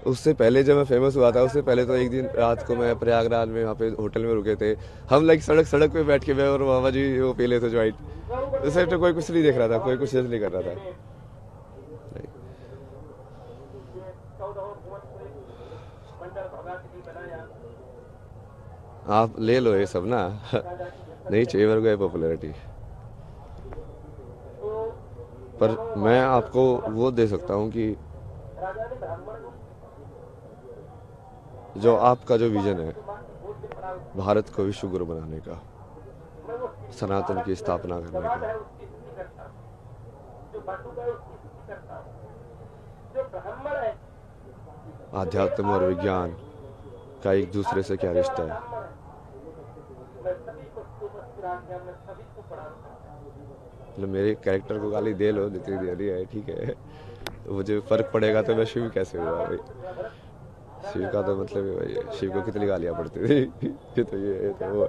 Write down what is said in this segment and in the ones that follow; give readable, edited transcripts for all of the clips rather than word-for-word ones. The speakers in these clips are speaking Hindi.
उससे पहले जब मैं फेमस हुआ था, उससे पहले तो एक दिन रात को मैं प्रयागराज में वहाँ पे होटल में रुके थे हम, लाइक सड़क सड़क पे बैठ के मैं और मामा जी वो पी लेते ज्वाइंट। उस तो कोई कुछ नहीं देख रहा था, कोई कुछ नहीं कर रहा था। आप ले लो ये सब ना। नहीं चाहिए मेरे को ये पॉपुलैरिटी। पर मैं आपको वो दे सकता हूँ कि जो आपका जो विजन है भारत को विश्व गुरु बनाने का, सनातन की स्थापना करने का, आध्यात्म और विज्ञान का एक दूसरे से क्या रिश्ता है। मतलब मेरे कैरेक्टर को गाली दे लो जितनी दे रही है, ठीक है। तो मुझे फर्क पड़ेगा तो मैं शिव कैसे हुआ भाई। शिव का तो मतलब है भाई, शिव को कितनी गालियां पड़ती थी। ये तो वो।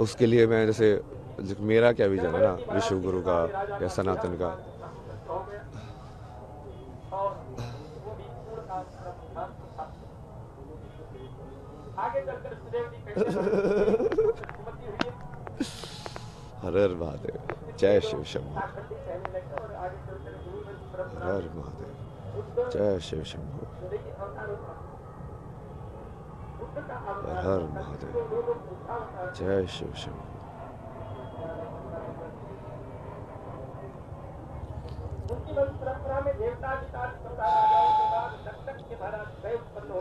उसके लिए मैं जैसे मेरा क्या विजन है ना विश्व गुरु का या सनातन का। हर हर महादेव, जय शिव शंभू। हर हर महादेव, जय शिव शंभू। हर हर महादेव, जय शिव शंभू।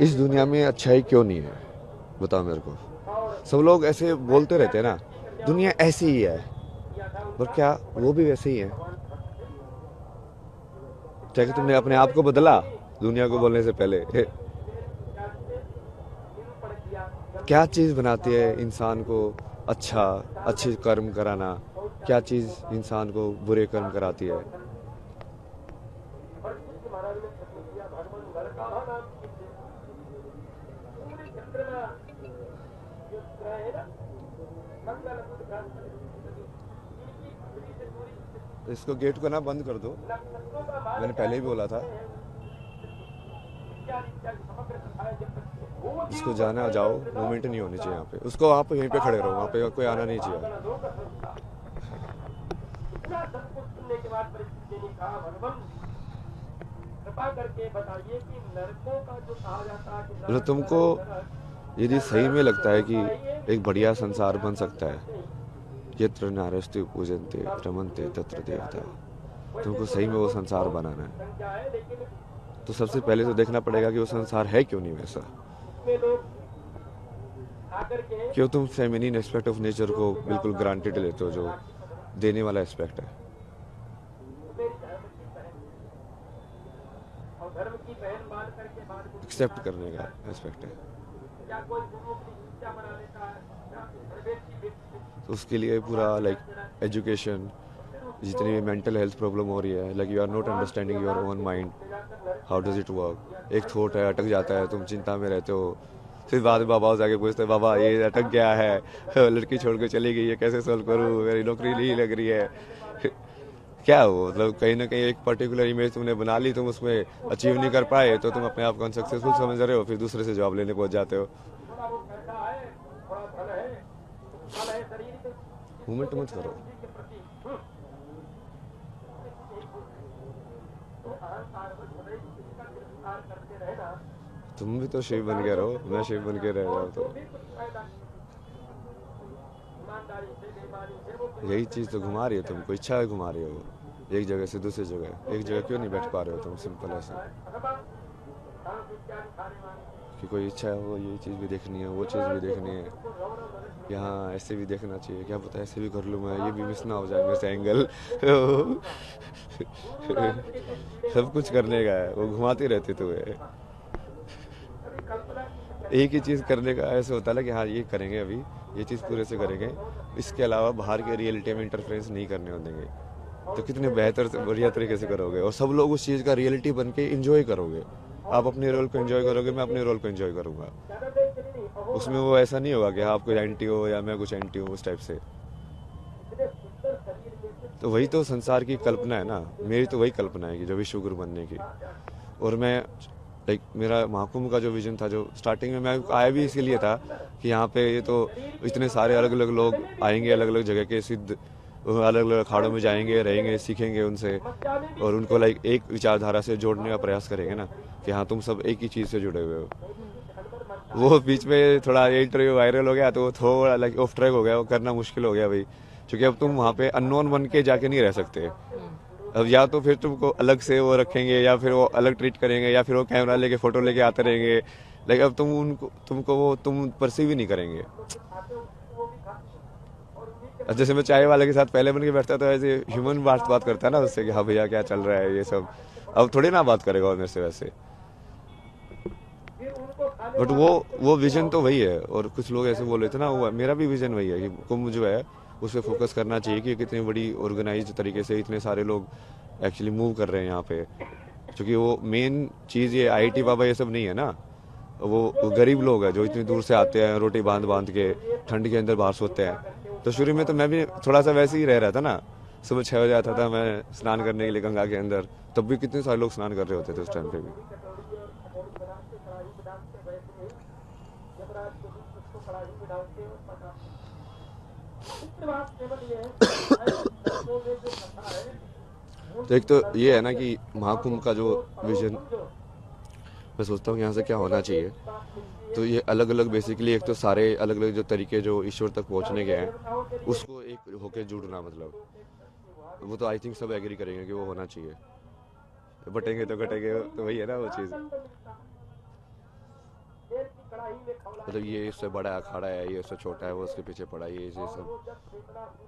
इस दुनिया में अच्छाई क्यों नहीं है, बताओ मेरे को। सब लोग ऐसे बोलते रहते हैं ना, दुनिया ऐसी ही है, पर क्या वो भी वैसे ही है? क्या कि तुमने अपने आप को बदला दुनिया को बोलने से पहले? क्या चीज़ बनाती है इंसान को अच्छा, अच्छे कर्म कराना? क्या चीज़ इंसान को बुरे कर्म कराती है? इसको गेट को ना बंद कर दो, मैंने पहले ही बोला था। इसको जाना जाओ, मूवमेंट नहीं होनी चाहिए यहाँ पे। उसको आप यहीं पे खड़े रहो, वहाँ पे कोई आना नहीं चाहिए। मतलब तुमको यदि सही में लगता है कि एक बढ़िया संसार बन सकता है, यत्र नारस्ते पूजन्ते रमन्ते तत्र देवता, तुमको सही में वो संसार बनाना है, तो सबसे पहले तो देखना पड़ेगा कि वो संसार है क्यों नहीं वैसा। क्यों तुम फेमिनिन एस्पेक्ट ऑफ नेचर को बिल्कुल ग्रांटेड लेते हो, जो देने वाला एस्पेक्ट है, एक्सेप्ट करने का एस्पेक्ट है। तो उसके लिए पूरा लाइक एजुकेशन, जितनी भी मेंटल हेल्थ प्रॉब्लम हो रही है, like you are not understanding your own mind, how does it work. एक थॉट है, अटक जाता है, तुम चिंता में रहते हो, फिर बाद में बाबा जाके पूछते हैं, बाबा ये अटक गया है, लड़की छोड़ के चली गई है, कैसे सॉल्व करूँ, मेरी नौकरी नहीं लग रही है। क्या हो, मतलब कहीं ना कहीं एक पर्टिकुलर इमेज तुमने बना ली, तुम उसमें अचीव नहीं कर पाए तो तुम अपने आप को अनसक्सेसफुल समझ रहे हो, फिर दूसरे से जॉब लेने पहुंच जाते हो। मूवमेंट मत करो। तुम भी तो शिव बन के रहो, मैं शिव बन के रह जाऊँ तो यही चीज़ तो घुमा रही है तुमको, इच्छा है घुमा रही हो एक जगह से दूसरी जगह। एक जगह क्यों नहीं बैठ पा रहे हो तुम, सिंपल ऐसा कि कोई इच्छा है, वो ये चीज़ भी देखनी है, वो चीज़ भी देखनी है, यहाँ ऐसे भी देखना चाहिए, क्या पता ऐसे भी कर लूँ मैं, ये भी मिस ना हो जाए मेरे से एंगल। सब कुछ करने का है, वो घुमाती रहती तुम्हें। एक ही चीज़ करने का ऐसे होता है ना कि हाँ ये करेंगे, अभी ये चीज़ पूरे से करेंगे, इसके अलावा बाहर के रियलिटी में इंटरफेरेंस नहीं करने हो देंगे, तो कितने बेहतर से बढ़िया तरीके से करोगे, और सब लोग उस चीज़ का रियलिटी बन के इंजॉय करोगे। आप अपने रोल को एंजॉय करोगे, मैं अपने रोल को एंजॉय करूँगा। उसमें वो ऐसा नहीं होगा कि हाँ आप कोई एंटी हो या मैं कुछ एंटी हूँ, उस टाइप से। तो वही तो संसार की कल्पना है ना, मेरी तो वही कल्पना है कि जो विश्व गुरु बनने की। और मैं लाइक मेरा महाकुंभ का जो विजन था, जो स्टार्टिंग में मैं आया भी इसीलिए था कि यहाँ पे ये तो इतने सारे अलग अलग लोग आएंगे, अलग अलग जगह के सिद्ध अलग अलग अखाड़ों में जाएंगे, रहेंगे, सीखेंगे उनसे, और उनको लाइक एक विचारधारा से जोड़ने का प्रयास करेंगे ना कि हाँ तुम सब एक ही चीज़ से जुड़े हुए हो। वो बीच में थोड़ा ये इंटरव्यू वायरल हो गया तो वो थोड़ा लाइक ऑफ ट्रैक हो गया, वो करना मुश्किल हो गया भाई, क्योंकि अब तुम वहाँ पे अननोन बन के जाके नहीं रह सकते। अब या तो फिर तुमको अलग से वो रखेंगे, या फिर वो अलग ट्रीट करेंगे, या फिर वो कैमरा लेके फोटो लेके आते रहेंगे, लेकिन अब तुमको वो तुम परसीव ही नहीं करेंगे। अब जैसे मैं चाय वाले के साथ पहले बन के बैठता था, ऐसे ह्यूमन बात करता है ना उससे कि हाँ भैया क्या चल रहा है ये सब, अब थोड़ी ना बात करेगा वो मेरे से वैसे। बट वो विजन तो वही है। और कुछ लोग ऐसे बोल रहे थे ना, वो मेरा भी विजन वही है कि कुंभ जो है उस पर फोकस करना चाहिए कि कितनी बड़ी ऑर्गेनाइज तरीके से इतने सारे लोग एक्चुअली मूव कर रहे हैं यहाँ पे। क्योंकि वो मेन चीज़ ये आईआईटी बाबा ये सब नहीं है ना, वो गरीब लोग हैं जो इतनी दूर से आते हैं, रोटी बांध बांध के ठंड के अंदर बाहर सोते हैं। तो शुरू में तो मैं भी थोड़ा सा वैसे ही रह रहा था ना, सुबह 6 बजे आता था मैं स्नान करने के लिए गंगा के अंदर, तब भी कितने सारे लोग स्नान कर रहे होते थे उस टाइम पे भी। तो एक तो ये है ना कि महाकुंभ का जो विजन, मैं सोचता हूँ कि यहाँ से क्या होना चाहिए। तो ये अलग अलग बेसिकली, एक तो सारे अलग अलग जो तरीके जो ईश्वर तक पहुँचने के हैं उसको एक होके जुड़ना, मतलब वो तो आई थिंक सब एग्री करेंगे कि वो होना चाहिए। बटेंगे तो घटेंगे, तो वही है ना वो चीज़। मतलब ये इससे बड़ा अखाड़ा है, ये इससे छोटा है, वो उसके पीछे पड़ा है,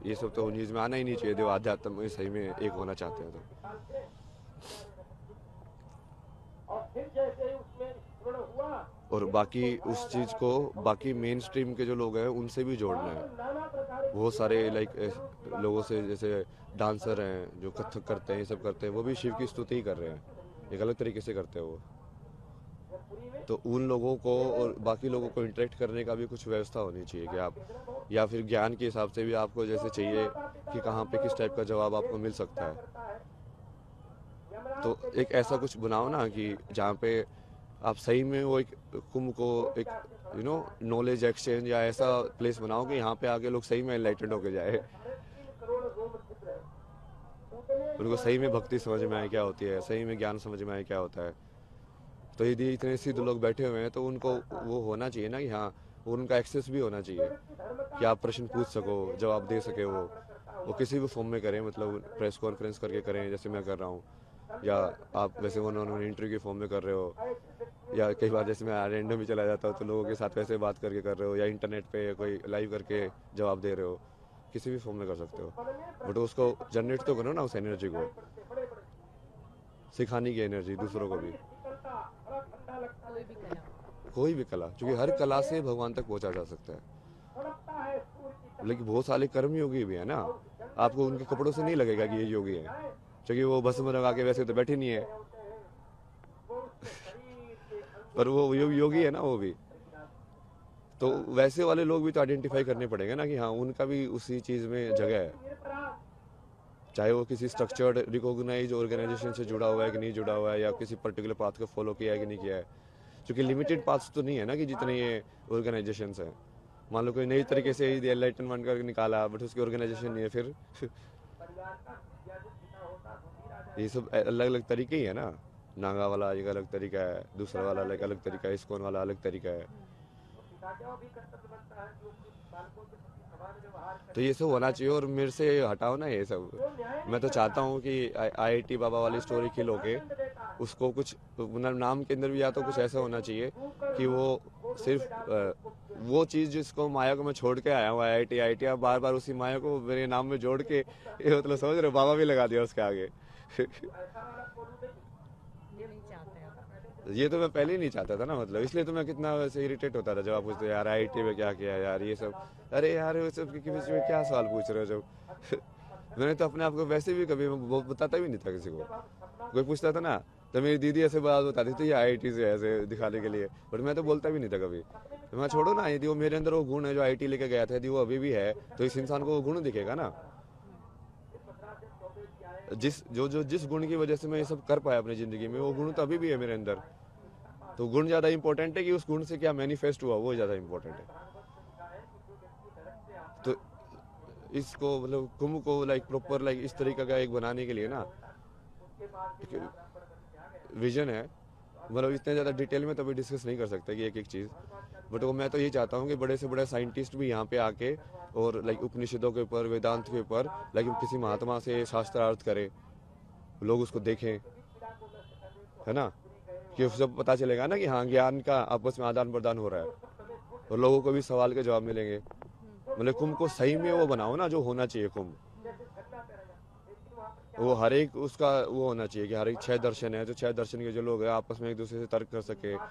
ये सब तो उन चीज़ में आना ही नहीं चाहिए। जो आध्यात्म में सही में एक होना चाहते हैं तो। और बाकी उस चीज़ को बाकी मेन स्ट्रीम के जो लोग हैं उनसे भी जोड़ना है। बहुत सारे लाइक लोगों से, जैसे डांसर हैं जो कथक करते हैं, ये सब करते हैं, वो भी शिव की स्तुति ही कर रहे हैं, एक अलग तरीके से करते हैं वो। तो उन लोगों को और बाकी लोगों को इंटरेक्ट करने का भी कुछ व्यवस्था होनी चाहिए कि आप, या फिर ज्ञान के हिसाब से भी आपको जैसे चाहिए कि कहाँ पे किस टाइप का जवाब आपको मिल सकता है। तो एक ऐसा कुछ बनाओ ना कि जहाँ पे आप सही में वो एक कुंभ को एक नॉलेज एक्सचेंज या ऐसा प्लेस बनाओ कि यहाँ पे आके लोग सही में एनलाइटेंड होके जाए, उनको सही में भक्ति समझ में आए क्या होती है, सही में ज्ञान समझ में आए क्या होता है। तो यदि इतने सिद्ध लोग बैठे हुए हैं तो उनको वो होना चाहिए ना कि हाँ, उनका एक्सेस भी होना चाहिए कि आप प्रश्न पूछ सको, जवाब दे सके। वो किसी भी फॉर्म में करें, मतलब प्रेस कॉन्फ्रेंस करके करें जैसे मैं कर रहा हूँ, या आप वैसे वन ऑन वन इंटरव्यू के फॉर्म में कर रहे हो, या कई बार जैसे मैं रैंडम भी चला जाता हूँ तो लोगों के साथ वैसे बात करके कर रहे हो, या इंटरनेट पे कोई लाइव करके जवाब दे रहे हो, किसी भी फॉर्म में कर सकते हो। बट उसको जनरेट तो करो ना, उस एनर्जी को, सिखाने की एनर्जी दूसरों को भी। कोई भी कला, क्योंकि हर कला से भगवान तक पहुंचा जा सकता है। लेकिन बहुत सारे कर्म योगी भी है ना, आपको उनके कपड़ों से नहीं लगेगा कि ये योगी है, क्योंकि वो भस्म लगा के वैसे तो बैठे नहीं है पर वो योगी है ना वो भी। तो वैसे वाले लोग भी तो आइडेंटिफाई करने पड़ेंगे ना कि हाँ उनका भी उसी चीज़ में जगह है, चाहे वो किसी स्ट्रक्चर्ड रिकॉग्नाइज ऑर्गेनाइजेशन से जुड़ा हुआ है कि नहीं जुड़ा हुआ है, या किसी पर्टिकुलर पाथ को फॉलो किया है कि नहीं किया है। क्योंकि लिमिटेड पाथ्स तो नहीं है ना कि जितने ये ऑर्गेनाइजेशंस हैं। मान लो कोई नई तरीके से एनलाइटनमेंट करके निकाला, बट उसकी ऑर्गेनाइजेशन नहीं है, फिर ये सब अलग अलग तरीके ही है ना। नागा वाला एक अलग तरीका है, दूसरा वाला एक अलग तरीका है, इस्कॉन वाला अलग तरीका है। तो ये सब होना चाहिए, और मेरे से हटाओ ना ये सब। मैं तो चाहता हूँ कि आईआईटी बाबा वाली स्टोरी खिल होके उसको कुछ नाम के अंदर भी या तो कुछ ऐसा होना चाहिए कि वो सिर्फ वो चीज़ जिसको माया को मैं छोड़ के आया हूँ, आईआईटी आईआईटी, अब बार बार उसी माया को मेरे नाम में जोड़ के, ये मतलब समझ रहे हो, बाबा भी लगा दिया उसके आगे ये तो मैं पहले ही नहीं चाहता था ना, मतलब इसलिए तो मैं कितना वैसे इरिटेट होता था जब आप पूछते यार आईआईटी में क्या किया यार ये सब। अरे यार वो सब के बीच में क्या सवाल पूछ रहे हो जब मैंने तो अपने आप को वैसे भी कभी बताता भी नहीं था किसी को। कोई पूछता था ना तो मेरी दीदी ऐसे बात बताती थी, ये आईआईटी से ऐसे दिखाने के लिए, बट मैं तो बोलता भी नहीं था कभी। तो मैं छोड़ो ना, यदि वो मेरे अंदर वो गुण है जो आईआईटी लेके गया था, यदि वो अभी भी है तो इस इंसान को वो गुण दिखेगा ना। जिस गुण की वजह से मैं ये सब कर पाया अपनी ज़िंदगी में, वो गुण तो अभी भी है मेरे अंदर। तो गुण ज़्यादा इंपॉर्टेंट है कि उस गुण से क्या मैनिफेस्ट हुआ, वो ज़्यादा इंपॉर्टेंट है। तो इसको मतलब कुंभ को लाइक प्रॉपर लाइक इस तरीके का एक बनाने के लिए ना विजन है। मतलब इतने ज़्यादा डिटेल में तो अभी डिस्कस नहीं कर सकते कि एक एक चीज़, बट वो मैं तो ये चाहता हूँ कि बड़े से बड़े साइंटिस्ट भी यहाँ पे आके और लाइक उपनिषदों के ऊपर, वेदांत के ऊपर लाइक किसी महात्मा से शास्त्रार्थ करे, लोग उसको देखें, है ना, कि सब पता चलेगा ना कि हाँ ज्ञान का आपस में आदान प्रदान हो रहा है और लोगों को भी सवाल के जवाब मिलेंगे। मतलब कुंभ को सही में वो बनाओ ना जो होना चाहिए कुंभ, वो हर एक उसका वो होना चाहिए कि हर एक 6 दर्शन है, जो 6 दर्शन के जो लोग हैं आपस में एक दूसरे से तर्क कर सके, ज्ञान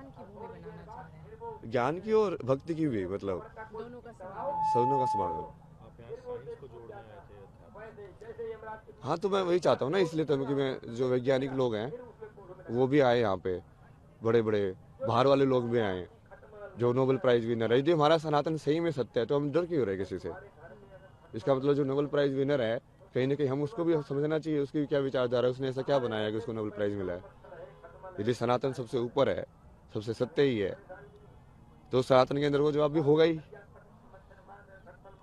की भूमि बनाना चाह रहे हैं, ज्ञान की और भक्ति की भी, मतलब दोनों का समागम। सबनों का समागम। आप यहाँ साइंस को जोड़ने आए थे अध्यात्म। हाँ तो मैं वही चाहता हूँ ना, इसलिए तो कि मैं जो वैज्ञानिक लोग हैं वो भी आए यहाँ पे, बड़े बड़े बाहर वाले लोग भी आए जो नोबेल प्राइज विनर है। यदि हमारा सनातन सही में सत्य है तो हम डर क्यों रहे किसी से? इसका मतलब जो नोबेल प्राइज विनर है कहीं ना कहीं हम उसको भी समझना चाहिए, उसकी भी क्या विचारधारा है, उसने ऐसा क्या बनाया कि उसको नोबेल प्राइज मिला है। यदि सनातन सबसे ऊपर है, सबसे सत्य ही है, तो सनातन के अंदर वो जवाब भी होगा ही।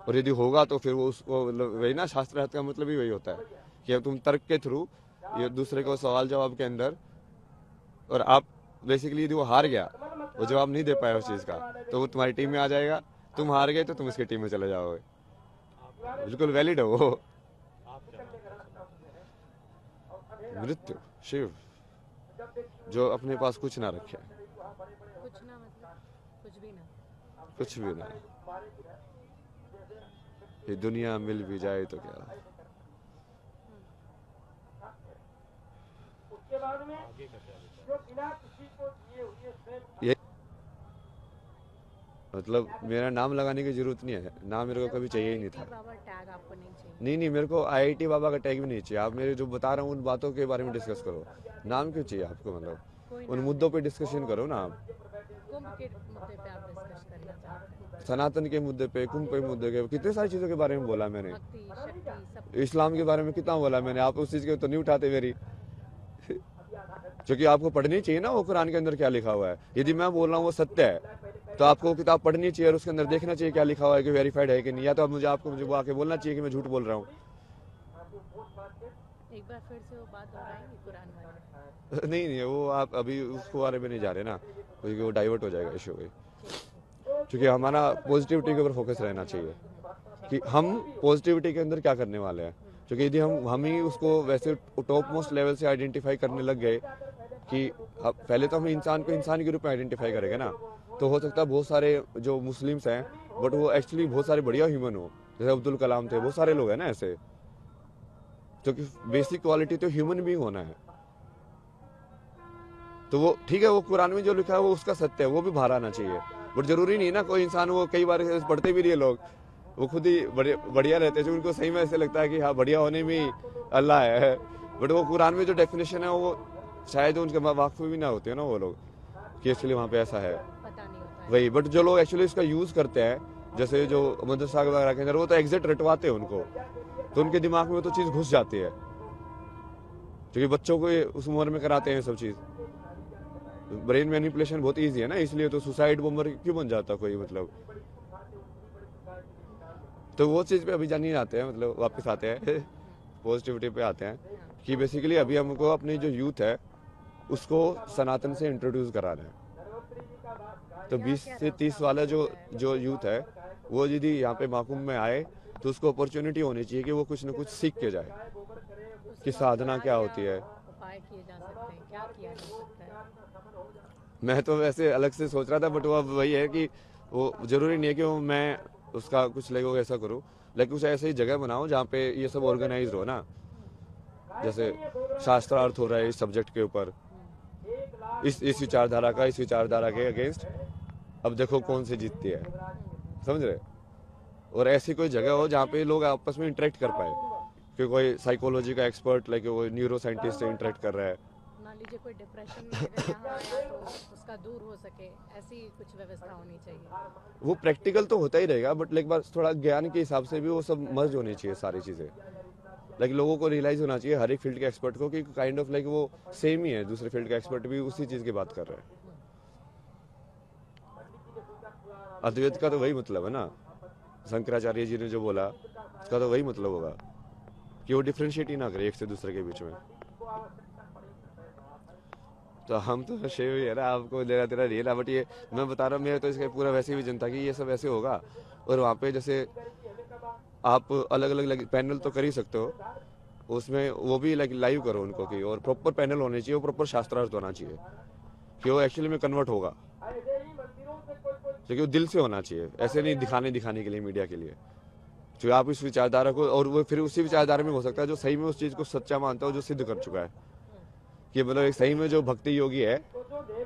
और यदि होगा तो फिर वो उसको मतलब वही ना, शास्त्रार्थ का मतलब ही वही होता है कि अब तुम तर्क के थ्रू ये दूसरे को सवाल जवाब के अंदर, और आप बेसिकली यदि वो हार गया, वो जवाब नहीं दे पाया उस चीज़ का, तो वो तुम्हारी टीम में आ जाएगा, तुम हार गए तो तुम उसकी टीम में चले जाओगे। बिल्कुल वैलिड है वो। आप क्या मानते हैं? मृत्यु, शिव, जो अपने पास कुछ ना रखे, कुछ ना मतलब कुछ भी ना। कुछ भी ना, ये दुनिया मिल भी जाए तो क्या। आगे का क्या विचार? ये मतलब मेरा नाम लगाने की जरूरत नहीं है, नाम मेरे को कभी चाहिए ही नहीं था। बाबा टैग आपको नहीं चाहिए? नहीं, मेरे को आईआईटी बाबा का टैग भी नहीं चाहिए। आप मेरे जो बता रहा हूँ उन बातों के बारे में डिस्कस करो, नाम क्यों चाहिए आपको? मतलब कोई उन नाम मुद्दों पे डिस्कशन करो ना आप। कुंभ के मुद्दे पे आप डिस्कस करना चाहते हैं? सनातन के मुद्दे पे, कुंभ के मुद्दे के, कितने सारी चीज़ों के बारे में बोला मैंने, भक्ति शक्ति सब। इस्लाम के बारे में कितना बोला मैंने, आप उस चीज़ के तो नहीं उठाते मेरी। क्योंकि आपको पढ़नी चाहिए ना वो कुरान के अंदर क्या लिखा हुआ है। यदि मैं बोल रहा हूँ वो सत्य है तो आपको किताब पढ़नी चाहिए और उसके अंदर देखना चाहिए क्या लिखा हुआ है, कि वेरीफाइड है कि नहीं। या तो मुझे वो आके बोलना चाहिए कि मैं झूठ बोल रहा हूँ। एक बार फिर से वो बात दोहराएंगे कुरान वाले? नहीं, वो आप अभी उसको बारे में नहीं जा रहे ना, क्योंकि वो डाइवर्ट हो जाएगा इशू पे। क्योंकि हमारा पॉजिटिविटी के ऊपर फोकस रहना चाहिए कि हम पॉजिटिविटी के अंदर क्या करने वाले हैं। क्योंकि यदि हम ही उसको वैसे टॉप मोस्ट लेवल से आइडेंटिफाई करने लग गए कि पहले तो हम इंसान को इंसान के रूप में आइडेंटिफाई करेंगे ना, तो हो सकता है बहुत सारे जो मुस्लिम्स हैं बट वो एक्चुअली बहुत सारे बढ़िया ह्यूमन हो, जैसे अब्दुल कलाम थे, बहुत सारे लोग हैं ना ऐसे। क्योंकि बेसिक क्वालिटी तो ह्यूमन बीइंग होना है। तो वो ठीक है, वो कुरान में जो लिखा है वो उसका सत्य है, वो भी बाहर आना चाहिए। बट जरूरी नहीं ना कोई इंसान, वो कई बार पढ़ते भी नहीं है लोग, वो खुद ही बढ़िया रहते हैं, जो उनको सही में ऐसे लगता है कि हाँ बढ़िया होने में अल्लाह है। बट वो कुरान में जो डेफिनेशन है वो शायद उनके वाकफ भी ना होते हैं ना वो लोग, कि एक्चुअली वहाँ पे ऐसा है, पता नहीं होता है। वही। बट जो लोग एक्चुअली इसका यूज करते हैं, जैसे जो मदरसा वगैरह के अंदर, वो तो एग्जैक्ट रटवाते हैं उनको, तो उनके दिमाग में वो तो चीज़ घुस जाती है। क्योंकि बच्चों को उस उम्र में कराते हैं सब चीज़, ब्रेन मैनिपुलेशन बहुत ईजी है ना, इसलिए तो सुसाइड बॉम्बर क्यों बन जाता कोई, मतलब। तो वो चीज़ पे अभी जान नहीं आते हैं, मतलब वापस आते हैं पॉजिटिविटी पे आते हैं कि बेसिकली अभी हमको अपनी जो यूथ है उसको सनातन से इंट्रोड्यूस कराना है। तो 20 से 30 वाला जो यूथ है वो यदि यहाँ पे महाकुंभ में आए तो उसको अपॉर्चुनिटी होनी चाहिए कि वो कुछ ना कुछ सीख के जाए कि साधना क्या होती है। उपाय किए जा सकते हैं, क्या किया जा सकता है? मैं तो वैसे अलग से सोच रहा था, बट वो अब वही है कि वो जरूरी नहीं है कि वो मैं उसका कुछ लगेगा ऐसा करूँ, लेकिन कुछ ऐसी जगह बनाओ जहाँ पे ये सब ऑर्गेनाइज हो ना, जैसे शास्त्रार्थ हो रहा है इस सब्जेक्ट के ऊपर, इस विचारधारा का इस विचारधारा के अगेंस्ट, अब देखो कौन सी जीतती है, समझ रहे। और ऐसी कोई जगह हो जहाँ पे लोग आपस में इंटरेक्ट कर पाए, कि कोई साइकोलॉजी का एक्सपर्ट लाइक वो न्यूरो साइंटिस्ट से इंटरेक्ट कर रहा है, मान लीजिए कोई डिप्रेशन में अगर यहाँ आया तो उसका दूर हो सके, ऐसी कुछ व्यवस्था होनी चाहिए। वो प्रैक्टिकल तो होता ही रहेगा, बट एक बार थोड़ा ज्ञान के हिसाब से भी वो सब मर्ज होनी चाहिए सारी चीज़ें। लाइक लोगों को रियलाइज होना चाहिए हर एक फील्ड के एक्सपर्ट को कि काइंड ऑफ लाइक वो सेम ही है, दूसरे फील्ड का एक्सपर्ट भी उसी चीज़ की बात कर रहे हैं। अद्वैत का तो वही मतलब है ना, शंकराचार्य जी ने जो बोला उसका तो वही मतलब होगा कि वो डिफ्रेंशिएट ही ना करे एक से दूसरे के बीच में। तो हम तो शेव ही है ना, आपको लेना तेरा रियल है, बट ये मैं बता रहा हूँ, मेरा तो इसका पूरा वैसे विजन था कि ये सब ऐसे होगा। और वहाँ पे जैसे आप अलग अलग पैनल तो कर ही सकते हो, उसमें वो भी लाइक लाइव करो उनको कि, और प्रॉपर पैनल होने चाहिए, वो प्रॉपर शास्त्रार्थ होना चाहिए कि वो एक्चुअली में कन्वर्ट होगा, क्योंकि वो दिल से होना चाहिए, ऐसे नहीं दिखाने के लिए, मीडिया के लिए। जो आप इस विचारधारा को, और वो फिर उसी विचारधारा में हो सकता है जो सही में उस चीज़ को सच्चा मानता हो, जो सिद्ध कर चुका है कि मतलब एक सही में जो भक्ति योगी है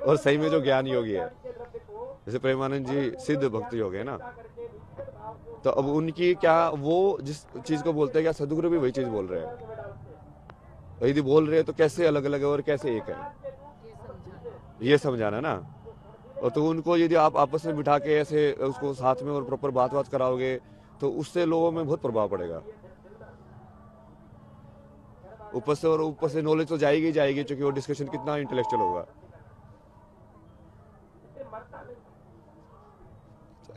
और सही में जो ज्ञान योगी है। जैसे प्रेमानंद जी सिद्ध भक्ति योगी है ना, तो अब उनकी क्या, वो जिस चीज़ को बोलते हैं क्या सदगुरु भी वही चीज़ बोल रहे हैं, यदि बोल रहे हैं तो कैसे अलग अलग है और कैसे एक है, ये समझाना ना। और तो उनको यदि आप आपस में बिठा के ऐसे उसको साथ में और प्रॉपर बात कराओगे तो उससे लोगों में बहुत प्रभाव पड़ेगा। ऊपर से नॉलेज तो जाएगी क्योंकि वो डिस्कशन कितना इंटेलेक्चुअल होगा।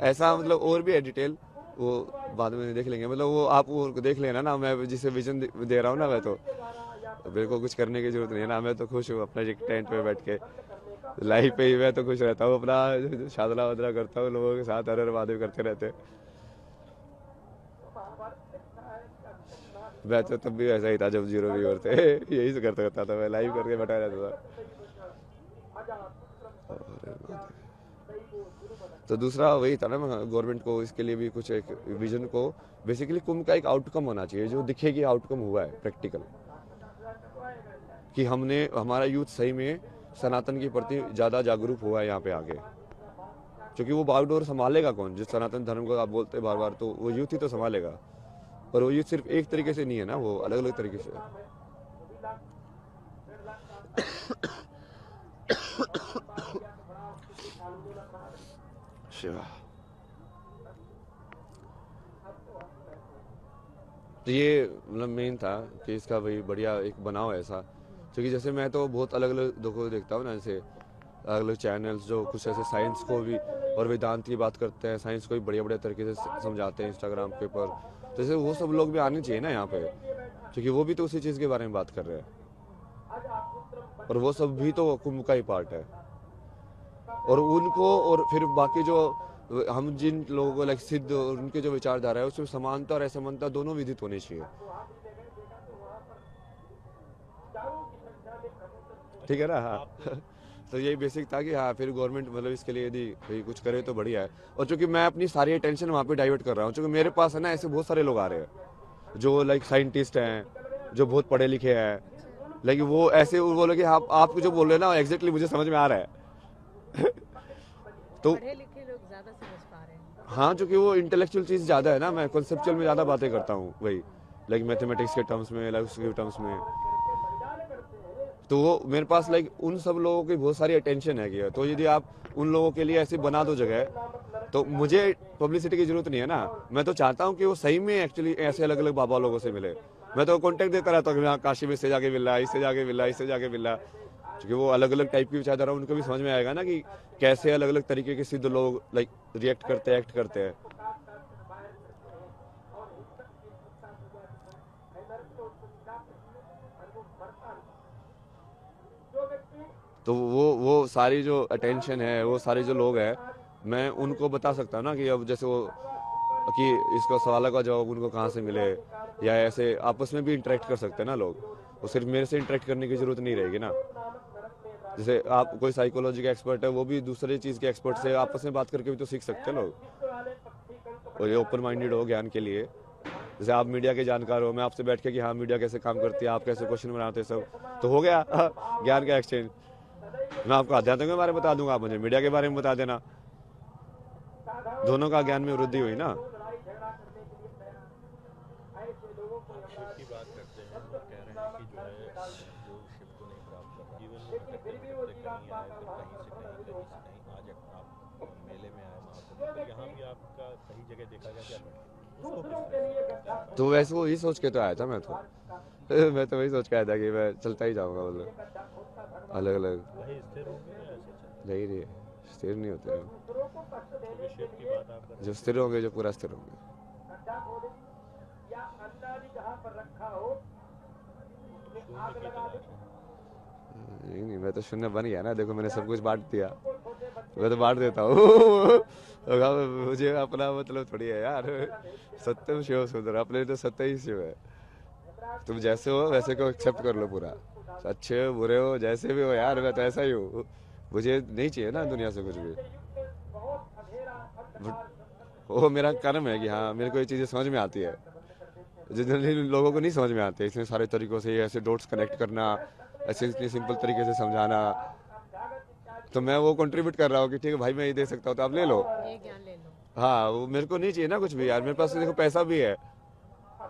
ऐसा मतलब और भी है डिटेल, वो बाद में देख लेंगे, मतलब वो आप वो देख लेना ना। मैं जिसे विजन दे रहा हूँ ना, मैं तो मेरे को कुछ करने की जरूरत नहीं है ना, मैं तो खुश हूँ अपना टेंट पे बैठ के लाइफ पे ही मैं तो खुश रहता हूँ, अपना शादरा वादरा करता हूँ, लोगों के साथ हर महादेव करते रहते। मैं तो तब भी ऐसा ही था जब 0 व्यूअर थे यही से करता था, मैं लाइव करके बैठा रहता था। तो दूसरा वही था ना, गवर्नमेंट को इसके लिए भी कुछ एक विजन को, बेसिकली कुंभ का एक आउटकम होना चाहिए जो दिखे कि आउटकम हुआ है प्रैक्टिकल, कि हमने, हमारा यूथ सही में सनातन के प्रति ज़्यादा जागरूक हुआ है यहाँ पे आगे। क्योंकि वो बागडोर संभालेगा कौन, जिस सनातन धर्म को आप बोलते हैं बार बार, तो वो यूथ ही तो संभालेगा। और वो यूथ सिर्फ एक तरीके से नहीं है ना, वो अलग अलग तरीके से है। शिवा, तो ये मतलब मेन था कि इसका भाई बढ़िया एक बनाओ ऐसा। क्योंकि जैसे मैं तो बहुत अलग अलग देखो देखता हूँ ना, जैसे अलग अलग चैनल्स जो कुछ ऐसे साइंस को भी और वेदांत की बात करते हैं, साइंस को भी बढ़िया बढ़िया तरीके से समझाते हैं इंस्टाग्राम के ऊपर, तो जैसे वो सब लोग भी आने चाहिए ना यहाँ पे, क्योंकि वो भी तो उसी चीज़ के बारे में बात कर रहे हैं, और वो सब भी तो कुंभ का ही पार्ट है। और उनको, और फिर बाकी जो हम जिन लोगों को लाइक सिद्ध और उनके जो विचारधारा है उसमें समानता और असमानता दोनों विदित होनी चाहिए, ठीक है ना। हाँ तो यही बेसिक था कि हाँ, फिर गवर्नमेंट मतलब इसके लिए यदि भाई कुछ करे तो बढ़िया है। और चूंकि मैं अपनी सारी अटेंशन वहाँ पे डाइवर्ट कर रहा हूँ, क्योंकि मेरे पास है ना ऐसे बहुत सारे लोग आ रहे हैं जो लाइक साइंटिस्ट हैं, जो बहुत पढ़े लिखे हैं, लेकिन वो ऐसे वो बोले कि आप जो बोल रहे हैं ना एग्जैक्टली मुझे समझ में आ रहा है तो पढ़े लिखे लोग ज्यादा समझ पा रहे हैं। हाँ, क्योंकि वो इंटेलेक्चुअल चीज़ ज़्यादा है ना, मैं कॉन्सेप्चुअल में ज़्यादा बातें करता हूँ, वही लाइक मैथमेटिक्स के टर्म्स में, लाइक उसके टर्म्स में। तो वो मेरे पास लाइक उन सब लोगों की बहुत सारी अटेंशन है कि, तो यदि आप उन लोगों के लिए ऐसे बना दो जगह, तो मुझे पब्लिसिटी की जरूरत नहीं है ना। मैं तो चाहता हूँ कि वो सही में एक्चुअली ऐसे अलग अलग बाबा लोगों से मिले। मैं तो कॉन्टेक्ट देता रहता हूँ कि काशी में इससे जाके मिल रहा है, इससे जाके मिल रहा है, इससे जाके मिल रहा है, क्योंकि वो अलग अलग टाइप की विचारधारा उनको भी समझ में आएगा ना कि कैसे अलग अलग तरीके के सिद्ध लोग लाइक रिएक्ट करते हैं, एक्ट करते हैं। तो वो सारी जो अटेंशन है, वो सारे जो लोग हैं, मैं उनको बता सकता हूँ ना कि अब जैसे वो कि इसका सवाल का जवाब उनको कहाँ से मिले, या ऐसे आपस में भी इंटरेक्ट कर सकते हैं ना लोग। वो सिर्फ मेरे से इंटरेक्ट करने की जरूरत नहीं रहेगी ना। जैसे आप कोई साइकोलॉजी का एक्सपर्ट है, वो भी दूसरे चीज़ के एक्सपर्ट से आपस में बात करके भी तो सीख सकते हैं लोग, और ये ओपन माइंडेड हो ज्ञान के लिए। जैसे आप मीडिया के जानकार हो, मैं आपसे बैठ के कि हाँ मीडिया कैसे काम करती है, आप कैसे क्वेश्चन बनाते हैं, सब तो हो गया ज्ञान का एक्सचेंज। मैं आपको आध्यात्म के बारे में बता दूंगा, आप मुझे मीडिया के बारे में बता देना, दोनों का ज्ञान में वृद्धि हुई ना। शिव की बात करते हैं और कह रहे हैं कि जो है जो शिव को नहीं प्राप्त कर रहा, जीवन में भटकते भटकते कहीं आए, फिर कहीं से कहीं आज आप मेले में आए महाकुंभ, तो यहाँ भी आपका कई जगह देखा गया क्या भटके? उसको किस तरह से करते हैं? तो वैसे वही सोच के तो आया था मैं तो मैं तो वही सोच के आया था कि मैं चलता ही जाऊंगा, मतलब अलग अलग। वही स्थिर होंगे या ऐसे चलते नहीं रही स्थिर नहीं होते हैं। क्योंकि शिफ्ट की बात आप कर रहे जो स्थिर होंगे, जो पूरा स्थिर होंगे। शून्य की तलाश है। नहीं नहीं, मैं तो शून्य बन गया ना, देखो मैंने सब कुछ बांट दिया, मैं तो बांट देता हूँ मुझे अपना मतलब थोड़ी है यार, सत्यम शिव सुंदर, अपने तो सत्य ही शिव है। तुम जैसे हो वैसे को एक्सेप्ट कर लो पूरा, अच्छे हो बुरे हो जैसे भी हो यार, मैं तो ऐसा ही हूँ। मुझे नहीं चाहिए ना दुनिया से कुछ भी, वो मेरा कर्म है कि हाँ मेरे को ये चीज़ें समझ में आती है, जो जनरली लोगों को नहीं समझ में आती है। इतने सारे तरीकों से ऐसे डॉट्स कनेक्ट करना, ऐसे इतने सिंपल तरीके से समझाना, तो मैं वो कंट्रीब्यूट कर रहा हूँ कि ठीक है भाई मैं ये दे सकता हूँ तो आप ले लो। ये ज्ञान ले लो। हाँ वो मेरे को नहीं चाहिए ना कुछ भी यार, मेरे पास देखो पैसा भी है,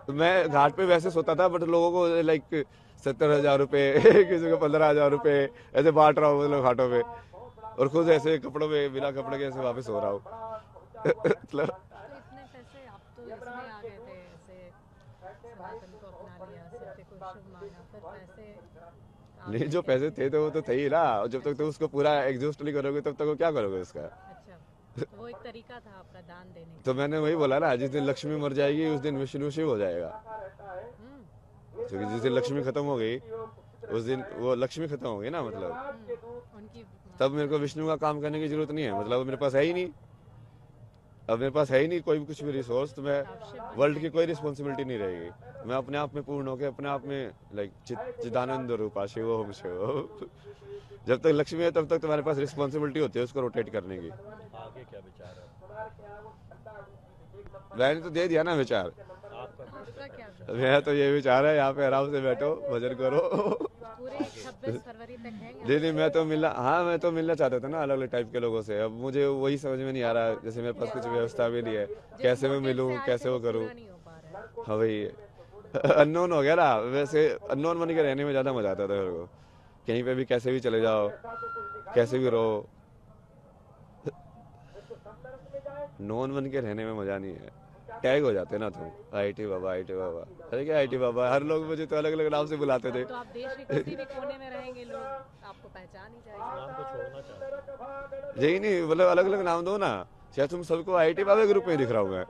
तो मैं घाट पे वैसे सोता था, बट लोगों को लाइक 70,000 रुपये किसी को 15,000 रुपये ऐसे बांट रहा हूँ मतलब घाटों में, और खुद ऐसे कपड़ों में बिना कपड़े के ऐसे वापस हो रहा हूँ मतलब तो इतने पैसे आप तो इसमें आ गए थे, ऐसे सनातन को अपना लिया, सत्य को शुभ माना, फिर पैसे आप नहीं, जो लेके पैसे आए। थे तो वो तो थे ही ना, और जब तक तुम उसको पूरा एग्जॉस्ट नहीं करोगे तब तक वो क्या करोगे उसका। अच्छा, तो वो एक तरीका था आपका दान देने तो मैंने वही बोला ना, जिस दिन लक्ष्मी मर जाएगी उस दिन विष्णु शिव हो जाएगा, का। क्योंकि जिस दिन लक्ष्मी खत्म हो गई उस दिन वो लक्ष्मी खत्म हो गई ना, मतलब उनकी तब मेरे को विष्णु का काम करने की जरूरत नहीं है, मतलब मेरे पास है ही नहीं, अब मेरे पास है ही नहीं कोई भी कुछ भी रिसोर्स, तो मैं आप शिव बन वर्ल्ड की जाएंगे। कोई रिस्पॉन्सिबिलिटी नहीं रहेगी, मैं अपने आप में पूर्ण होकर अपने आप में लाइक चिदानंद रूपा शिव ओम शिव जब तक लक्ष्मी है तब तक तुम्हारे पास रिस्पॉन्सिबिलिटी होती है उसको रोटेट करने की। आगे क्या विचार है मैंने तो दे दिया ना विचार, आपका? आपका क्या विचार? मेरा तो ये विचार है यहाँ पे आराम से बैठो भजन करो पूरे 26 फरवरी तक नहीं हैंगे? नहीं, मैं तो मिलना, हाँ मैं तो मिलना चाहता था ना अलग अलग टाइप के लोगों से, अब मुझे वही समझ में नहीं आ रहा, जैसे मेरे पास कुछ व्यवस्था भी नहीं है, जिस कैसे मैं मोटिव मिलूँ से आए कैसे थे वो करूँ। पूरा नहीं हो पा रहा है। हाँ वही अननोन हो गया ना, वैसे अननोन बन के रहने में ज़्यादा मजा आता था मेरे को, कहीं पे भी कैसे भी चले जाओ कैसे भी रहो, नॉन बन के रहने में मजा नहीं है, टैग हो जाते ना तुम, आईटी बाबा आईटी बाबा, अरे क्या आईटी बाबा, हर लोग मुझे तो अलग अलग नाम से बुलाते थे। तो आप देश के किसी भी कोने में रहेंगे, लोग आपको पहचान ही जाएंगे। नाम को छोड़ना चाहते हैं? यही नहीं, मतलब अलग अलग नाम दो ना, शायद तुम सबको आईटी बाबा के रूप में दिख रहा हूँ मैं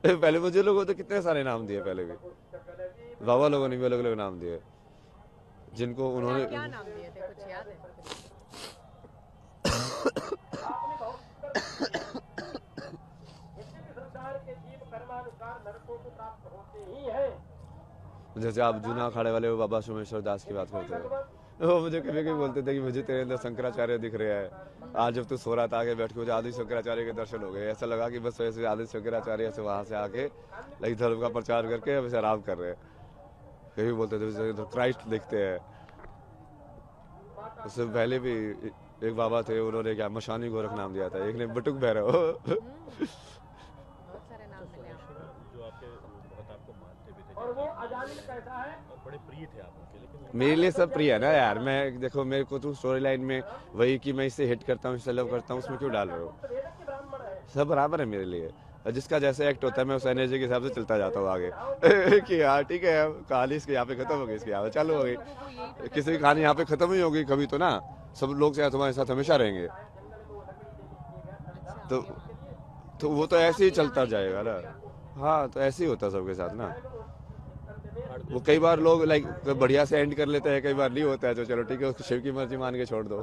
पहले मुझे लोगों तो कितने सारे नाम दिए, पहले भी बाबा लोगों ने भी अलग अलग नाम दिए जिनको क्या उन्होंने, क्या नाम दिए थे, कुछ याद है? जैसे आप जूना अखाड़े वाले वो बाबा सोमेश्वर दास की बात करते हैं, वो मुझे कभी कभी बोलते थे कि मुझे तेरे अंदर शंकराचार्य दिख रहा है, आज जब तू सो रहा था आके बैठ के मुझे आदि शंकराचार्य के दर्शन हो गए, ऐसा लगा कि बस वैसे आदि शंकराचार्य से वहां से आके लाइक धर्म का प्रचार करके अब आराम कर रहे हैं। कभी बोलते थे जैसे क्राइस्ट दिखते हैं, उससे पहले भी एक बाबा थे, उन्होंने क्या मशानी गोरख नाम दिया था, एक ने बटुक भैरव बहुत सारे नाम मिले आपको। जो आपके बहुत आपको मानते भी थे और बड़े प्रिय थे आप उनके, लेकिन मेरे लिए सब प्रिय है ना यार, मैं देखो मेरे को तो स्टोरी लाइन में वही कि मैं इससे हिट करता हूँ इससे लव करता हूँ उसमें क्यों डाल रहे हो, सब बराबर है मेरे लिए, और जिसका जैसा एक्ट होता है मैं उस एनर्जी के हिसाब से चलता जाता हूँ आगे कि हाँ ठीक है कहानी इसके यहाँ पे खत्म हो गई, इसके यहाँ पे चालू हो गई, लोगों को यही पता किसी की कहानी यहाँ पे खत्म ही होगी कभी तो ना, सब लोग से तुम्हारे साथ हमेशा रहेंगे, अच्छा तो तो वो तो ऐसे ही चलता जाएगा ना, हाँ तो ऐसे ही होता है सबके साथ ना, वो कई बार लोग लाइक बढ़िया से एंड कर लेते हैं, कई बार नहीं होता है, तो चलो ठीक है उसको शिव की मर्जी मान के छोड़ दो। तो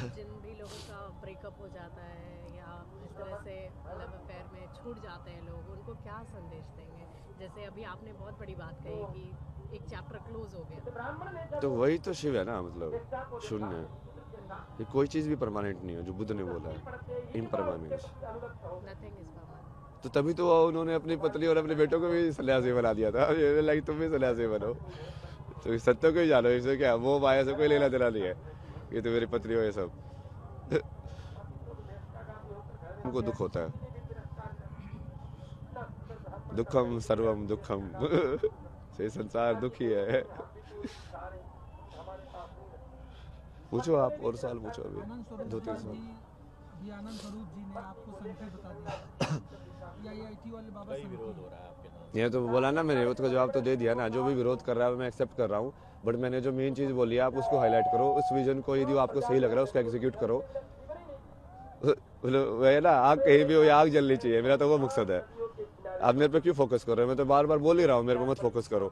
जिन भी लोगों का ब्रेकअप हो जाता है या इस तरह से लव अफेयर में छूट जाते हैं लोग, उनको क्या संदेश देंगे? जैसे अभी आपने बहुत बड़ी बात कही कि एक चैप्टर क्लोज हो गया। तो वही तो शिव है ना, मतलब शून्य, ये कोई चीज भी परमानेंट नहीं है, जो बुद्ध ने बोला है इम्परमानेंस, नथिंग इज परमानेंट। तो तभी तो उन्होंने अपनी पत्नी और अपने बेटों को भी सन्यासी बना दिया था, ये लाइक तुम भी सन्यासी बनो, तो इस सत्य को ही जानो, इससे क्या वो माया से कोई लेना देना नहीं है, ये तो मेरी पत्नी हो ये सब उनको दुख होता है, दुखम सर्वम दुखम से संसार दुखी है पूछो आप और सवाल पूछो, अभी आनंद स्वरूप 2-3 जी सवाल। अभी आनंद स्वरूप जी ने आपको संकेत बता दिया या IIT वाले बाबा कई सन विरोध की? हो रहा है आपके नाम ये तो बोला ना, मैंने विरोध का जवाब तो दे दिया ना। जो भी विरोध कर रहा है मैं एक्सेप्ट कर रहा हूँ, बट मैंने जो मेन चीज़ बोली है आप उसको हाईलाइट करो, उस विजन को यदि आपको सही लग रहा है उसको एग्जीक्यूट करो। मतलब वही है ना, आग कहीं भी हो या आग जलनी चाहिए, मेरा तो वो मकसद है। आप मेरे पे क्यों फोकस कर रहे हो? मैं तो बार बार बोल ही रहा हूँ मेरे पे मत फोकस करो।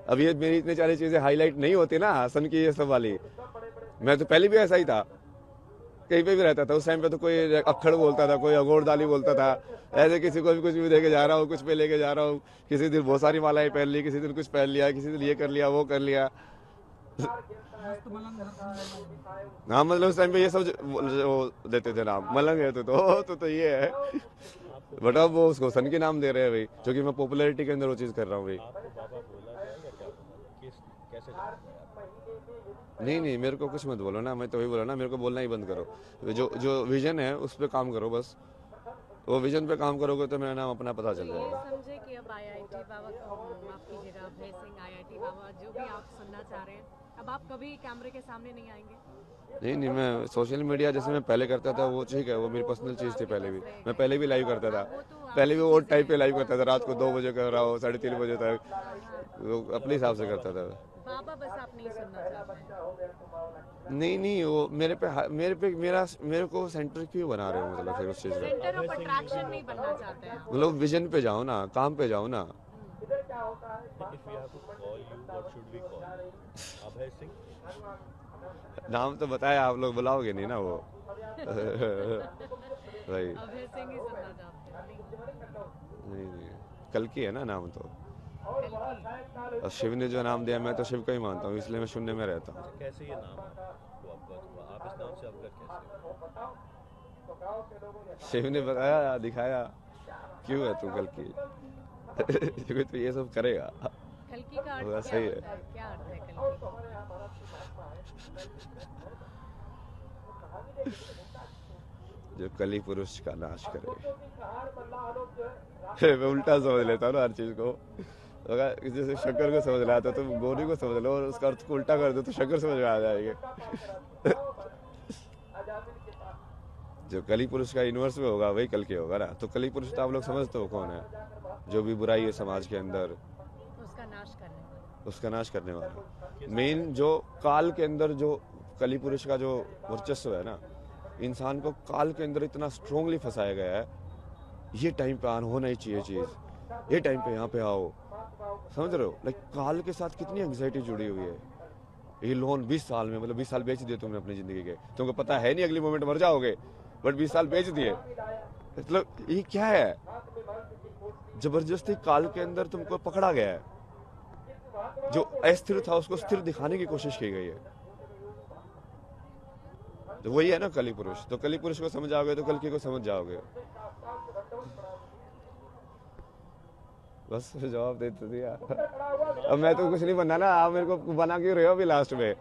अब ये मेरी इतनी सारी चीज़ें हाईलाइट नहीं होती ना, सन की ये सब वाली, मैं तो पहले भी ऐसा ही था, कहीं पे भी रहता था। उस टाइम पे तो कोई अक्खड़ बोलता था, कोई अगोरदाली बोलता था, ऐसे किसी को भी कुछ भी देके जा रहा हूँ, कुछ पे लेके जा रहा हूँ। किसी दिन बहुत सारी मालाएं पहन ली, किसी दिन कुछ पहन लिया, किसी दिन ये कर लिया वो कर लिया। मस्त मलंग हरसिंह हाँ मतलब उस टाइम पे ये सब वो देते थे नाम, मलंग है तो ये है। बट अब वो उसको सन के नाम दे रहे हैं भाई, क्योंकि मैं पॉपुलैरिटी के अंदर वो चीज़ कर रहा हूँ भाई। आपको बाबा बोला गया या क्या बोला? किस कैसे जाना गया आपको? नहीं मेरे को कुछ मत बोलो ना, मैं तो वही बोला ना, मेरे को बोलना ही बंद करो। जो जो विजन है उस पर काम करो बस। वो विजन पे काम करोगे तो मेरा नाम अपना पता चल ये जाएगा। समझे कि अब IIT बाबा को माफ कीजिएगा, अभय सिंह IIT बाबा जो भी आप सुनना चाह रहे हैं, अब आप कभी कैमरे के सामने नहीं आएंगे? नहीं मैं सोशल मीडिया जैसे मैं पहले करता था वो ठीक है, वो मेरी पर्सनल चीज़ थी। पहले भी मैं पहले भी लाइव करता था, पहले भी वो टाइप पे लाइव करता था, रात को 2 बजे कर रहा हो, 3:30 बजे तक, वो अपने हिसाब से करता था। बाबा बस आप नहीं सुनना चाहते हैं। नहीं वो मेरे को सेंटर क्यों बना रहे हो? मतलब फिर उस चीज़ का सेंटर ऑफ अट्रैक्शन नहीं बनना चाहते हैं आप। मतलब विजन पे जाओ ना, काम पे जाओ ना। If we have to call you, what should we call you? Abhay Singh? नाम तो बताया, आप लोग बुलाओगे नहीं ना वो। भाई अभय सिंह ही सुनना चाहते हैं नहीं? नहीं कल की है ना नाम तो। कल की और शिव ने जो नाम दिया, मैं तो शिव को ही मानता हूँ, इसलिए मैं शून्य में रहता हूँ। कैसे ये नाम आपको अवगत हुआ? आप इस नाम से अवगत कैसे हुए? शिव ने बताया, दिखाया, क्यों है तू कल की। क्योंकि तू ये सब करेगा। कल की का होगा, अर्थ सही क्या है। होता है? क्या अर्थ है कल की? जो कली पुरुष का नाश करे। मैं उल्टा समझ लेता हूँ ना हर चीज को। अगर जैसे शंकर को समझ रहा था, तुम गौरी को समझ लो और उसका अर्थ को उल्टा कर दो तो शंकर समझ में आ जाएंगे। जो कली पुरुष का इनवर्स में होगा वही कल के होगा ना। तो कली पुरुष तो आप लोग समझते हो कौन है? जो भी बुराई है समाज के अंदर, उसका नाश करने वाला। उसका नाश करने वाला। मेन जो काल के अंदर जो कली पुरुष का जो वर्चस्व है ना, इंसान को काल के अंदर इतना स्ट्रोंगली फंसाया गया है। ये टाइम पे आना होना ही चाहिए चीज, ये टाइम पे यहाँ पे आओ, समझ रहे हो? लाइक काल के साथ कितनी एंग्जाइटी जुड़ी हुई है। ये लोन 20 साल में, मतलब 20 साल बेच दिए तुमने अपनी जिंदगी के, तुमको पता है नहीं अगली मोमेंट मर जाओगे, बट 20 साल बेच दिए। मतलब ये क्या है? जबरदस्ती काल के अंदर तुमको पकड़ा गया है। जो अस्थिर था उसको स्थिर दिखाने की कोशिश की गई है। तो वही है ना कली पुरुष। तो कली पुरुष को समझ जाओगे तो कल की को समझ जाओगे। बस जवाब दे तो दिया। अब मैं तो कुछ नहीं बनना ना, आप मेरे को बना क्यों रहे हो अभी लास्ट में?